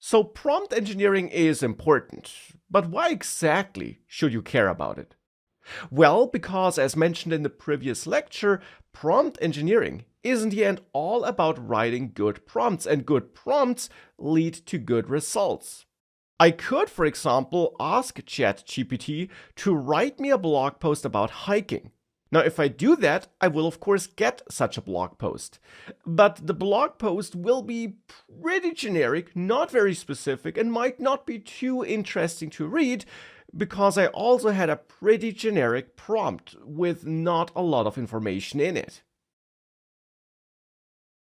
So prompt engineering is important, but why exactly should you care about it? Well, because as mentioned in the previous lecture, prompt engineering is in the end all about writing good prompts, and good prompts lead to good results. I could, for example, ask ChatGPT to write me a blog post about hiking. Now, if I do that, I will of course get such a blog post. But the blog post will be pretty generic, not very specific, and might not be too interesting to read because I also had a pretty generic prompt with not a lot of information in it.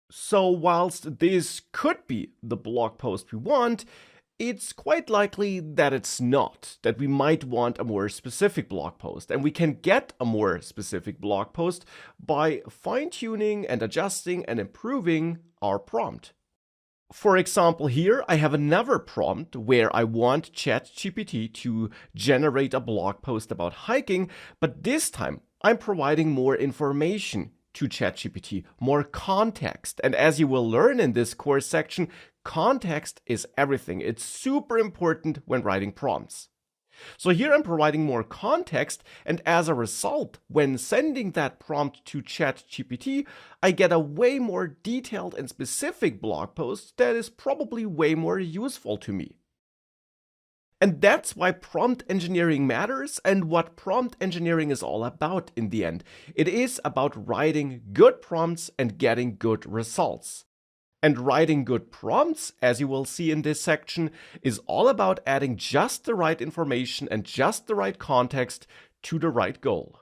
So, whilst this could be the blog post we want, it's quite likely that it's not, that we might want a more specific blog post, and we can get a more specific blog post by fine-tuning and adjusting and improving our prompt. For example, here I have another prompt where I want ChatGPT to generate a blog post about hiking, but this time I'm providing more information to ChatGPT, more context. And as you will learn in this course section, context is everything. It's super important when writing prompts. So here I'm providing more context, and as a result, when sending that prompt to ChatGPT, I get a way more detailed and specific blog post that is probably way more useful to me. And that's why prompt engineering matters and what prompt engineering is all about in the end. It is about writing good prompts and getting good results. And writing good prompts, as you will see in this section, is all about adding just the right information and just the right context to the right goal.